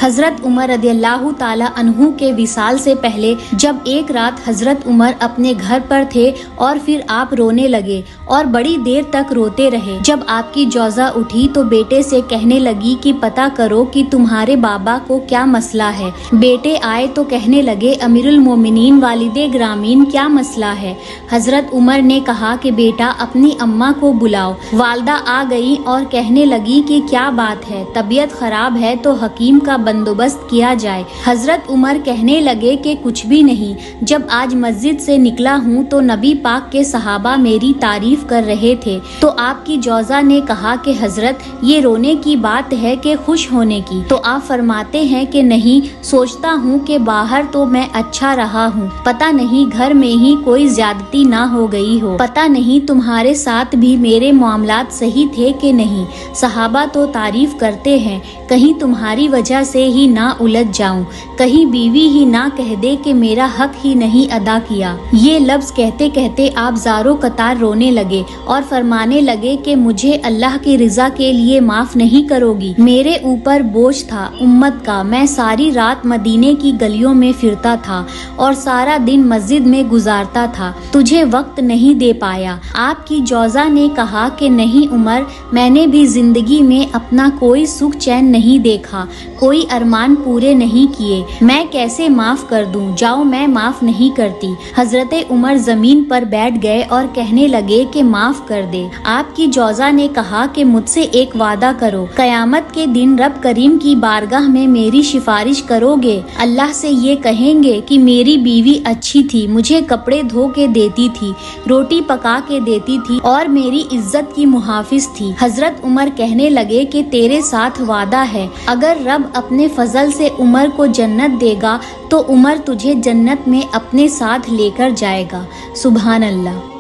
हजरत उमर रदियल्लाहु ताला अन्हु के विसाल से पहले जब एक रात हजरत उमर अपने घर पर थे और फिर आप रोने लगे और बड़ी देर तक रोते रहे। जब आपकी जौजा उठी तो बेटे से कहने लगी कि पता करो कि तुम्हारे बाबा को क्या मसला है। बेटे आए तो कहने लगे अमीरुल मोमिनीन वालिदे ग्रामीन क्या मसला है। हजरत उमर ने कहा कि बेटा अपनी अम्मा को बुलाओ। वालदा आ गई और कहने लगी कि क्या बात है, तबीयत खराब है तो हकीम का बंदोबस्त किया जाए। हजरत उमर कहने लगे कि कुछ भी नहीं, जब आज मस्जिद से निकला हूँ तो नबी पाक के सहाबा मेरी तारीफ कर रहे थे तो आपकी जौजा ने कहा कि हजरत ये रोने की बात है कि खुश होने की। तो आप फरमाते हैं कि नहीं, सोचता हूँ कि बाहर तो मैं अच्छा रहा हूँ, पता नहीं घर में ही कोई ज्यादती ना हो गई हो, पता नहीं तुम्हारे साथ भी मेरे मामलात सही थे कि नहीं। सहाबा तो तारीफ करते हैं, कहीं तुम्हारी वजह से ही ना उलझ जाऊं, कहीं बीवी ही ना कह दे कि मेरा हक ही नहीं अदा किया। ये लफ्ज कहते कहते आप ज़ारो कतार रोने लगे और फरमाने लगे कि मुझे अल्लाह की रिजा के लिए माफ नहीं करोगी। मेरे ऊपर बोझ था उम्मत का, मैं सारी रात मदीने की गलियों में फिरता था और सारा दिन मस्जिद में गुजारता था, तुझे वक्त नहीं दे पाया। आपकी जौजा ने कहा कि नहीं उमर, मैंने भी जिंदगी में अपना कोई सुख चैन नहीं देखा, कोई अरमान पूरे नहीं किए, मैं कैसे माफ कर दूं, जाओ मैं माफ नहीं करती। हजरत उमर जमीन पर बैठ गए और कहने लगे कि माफ कर दे। आपकी जौजा ने कहा कि मुझसे एक वादा करो, कयामत के दिन रब करीम की बारगाह में मेरी सिफारिश करोगे, अल्लाह से ये कहेंगे कि मेरी बीवी अच्छी थी, मुझे कपड़े धो के देती थी, रोटी पका के देती थी और मेरी इज्जत की मुहाफिज थी। हजरत उमर कहने लगे कि तेरे साथ वादा है, अगर रब अपने फजल से उमर को जन्नत देगा तो उमर तुझे जन्नत में अपने साथ लेकर जाएगा। सुभान अल्लाह।